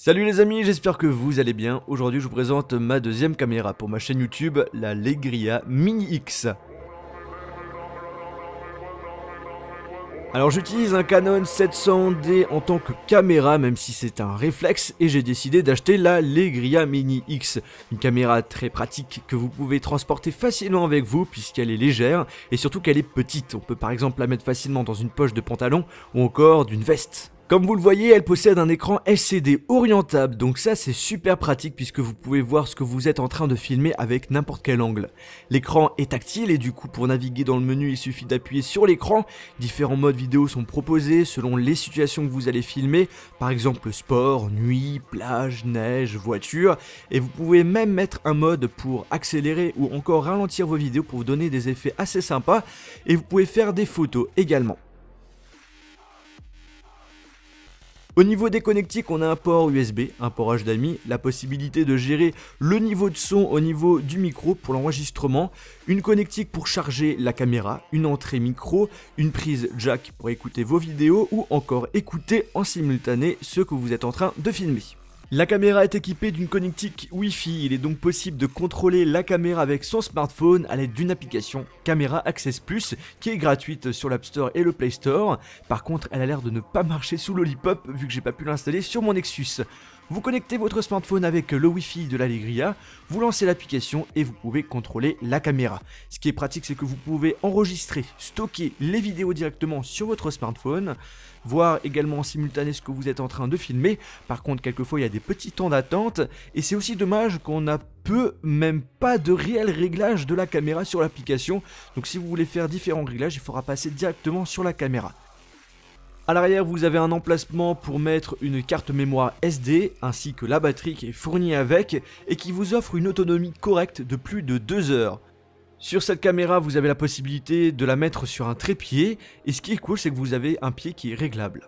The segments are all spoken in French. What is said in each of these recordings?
Salut les amis, j'espère que vous allez bien. Aujourd'hui je vous présente ma deuxième caméra pour ma chaîne YouTube, la Legria Mini X. Alors j'utilise un Canon 700D en tant que caméra, même si c'est un réflexe, et j'ai décidé d'acheter la Legria Mini X. Une caméra très pratique que vous pouvez transporter facilement avec vous puisqu'elle est légère et surtout qu'elle est petite. On peut par exemple la mettre facilement dans une poche de pantalon ou encore d'une veste. Comme vous le voyez, elle possède un écran LCD orientable, donc ça c'est super pratique puisque vous pouvez voir ce que vous êtes en train de filmer avec n'importe quel angle. L'écran est tactile et du coup pour naviguer dans le menu il suffit d'appuyer sur l'écran. Différents modes vidéo sont proposés selon les situations que vous allez filmer, par exemple sport, nuit, plage, neige, voiture, et vous pouvez même mettre un mode pour accélérer ou encore ralentir vos vidéos pour vous donner des effets assez sympas, et vous pouvez faire des photos également. Au niveau des connectiques, on a un port USB, un port HDMI, la possibilité de gérer le niveau de son au niveau du micro pour l'enregistrement, une connectique pour charger la caméra, une entrée micro, une prise jack pour écouter vos vidéos ou encore écouter en simultané ce que vous êtes en train de filmer. La caméra est équipée d'une connectique Wi-Fi, il est donc possible de contrôler la caméra avec son smartphone à l'aide d'une application Camera Access Plus qui est gratuite sur l'App Store et le Play Store. Par contre, elle a l'air de ne pas marcher sous Lollipop vu que j'ai pas pu l'installer sur mon Nexus. Vous connectez votre smartphone avec le Wi-Fi de la Legria, vous lancez l'application et vous pouvez contrôler la caméra. Ce qui est pratique, c'est que vous pouvez enregistrer, stocker les vidéos directement sur votre smartphone, voir également en simultané ce que vous êtes en train de filmer. Par contre, quelquefois, il y a des petits temps d'attente et c'est aussi dommage qu'on n'a même pas de réel réglage de la caméra sur l'application. Donc si vous voulez faire différents réglages, il faudra passer directement sur la caméra. A l'arrière, vous avez un emplacement pour mettre une carte mémoire SD, ainsi que la batterie qui est fournie avec, et qui vous offre une autonomie correcte de plus de 2 heures. Sur cette caméra, vous avez la possibilité de la mettre sur un trépied, et ce qui est cool, c'est que vous avez un pied qui est réglable.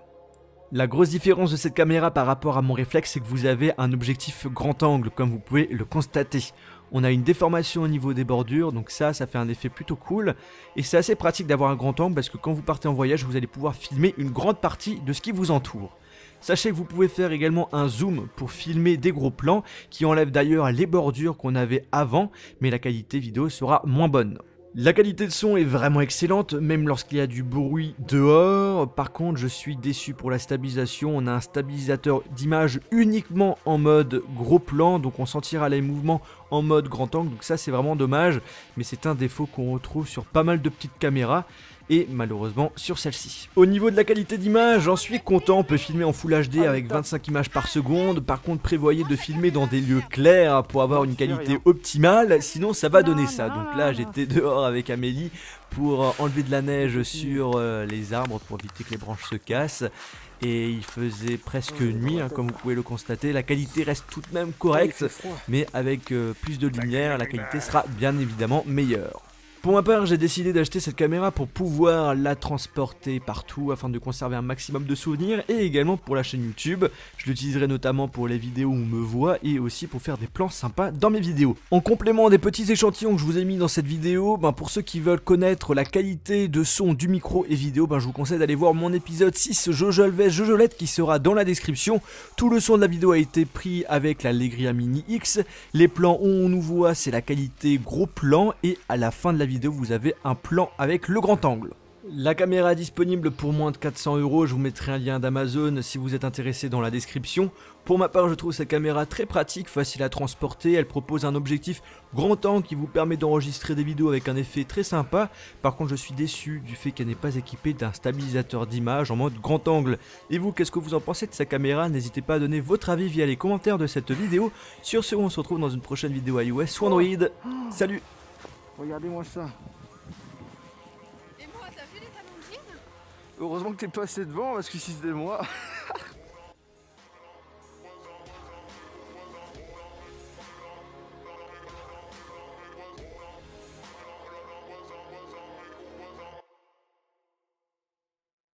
La grosse différence de cette caméra par rapport à mon réflexe, c'est que vous avez un objectif grand angle, comme vous pouvez le constater. On a une déformation au niveau des bordures, donc ça fait un effet plutôt cool. Et c'est assez pratique d'avoir un grand angle parce que quand vous partez en voyage, vous allez pouvoir filmer une grande partie de ce qui vous entoure. Sachez que vous pouvez faire également un zoom pour filmer des gros plans qui enlèvent d'ailleurs les bordures qu'on avait avant, mais la qualité vidéo sera moins bonne. La qualité de son est vraiment excellente, même lorsqu'il y a du bruit dehors. Par contre, je suis déçu pour la stabilisation. On a un stabilisateur d'image uniquement en mode gros plan, donc on sentira les mouvements en mode grand angle. Donc ça, c'est vraiment dommage, mais c'est un défaut qu'on retrouve sur pas mal de petites caméras. Et malheureusement sur celle-ci. Au niveau de la qualité d'image, j'en suis content, on peut filmer en Full HD avec 25 images par seconde. Par contre, prévoyez de filmer dans des lieux clairs pour avoir une qualité optimale, sinon ça va donner ça. Donc là, j'étais dehors avec Amélie pour enlever de la neige sur les arbres pour éviter que les branches se cassent. Et il faisait presque nuit, comme vous pouvez le constater. La qualité reste tout de même correcte, mais avec plus de lumière, la qualité sera bien évidemment meilleure. Pour ma part, j'ai décidé d'acheter cette caméra pour pouvoir la transporter partout afin de conserver un maximum de souvenirs et également pour la chaîne YouTube. Je l'utiliserai notamment pour les vidéos où on me voit et aussi pour faire des plans sympas dans mes vidéos. En complément des petits échantillons que je vous ai mis dans cette vidéo, pour ceux qui veulent connaître la qualité de son du micro et vidéo, je vous conseille d'aller voir mon épisode 6 Jojolette qui sera dans la description. Tout le son de la vidéo a été pris avec la Legria Mini X. Les plans où on nous voit, c'est la qualité gros plan et à la fin de la vidéo, vous avez un plan avec le grand angle. La caméra est disponible pour moins de 400 €, je vous mettrai un lien d'Amazon si vous êtes intéressé dans la description. Pour ma part, je trouve cette caméra très pratique, facile à transporter, elle propose un objectif grand angle qui vous permet d'enregistrer des vidéos avec un effet très sympa. Par contre, je suis déçu du fait qu'elle n'est pas équipée d'un stabilisateur d'image en mode grand angle. Et vous, qu'est-ce que vous en pensez de cette caméra? N'hésitez pas à donner votre avis via les commentaires de cette vidéo. Sur ce, on se retrouve dans une prochaine vidéo iOS ou Android. Salut! Regardez-moi ça. Et moi, t'as vu les talons de jean? Heureusement que t'es passé devant parce que si c'était moi.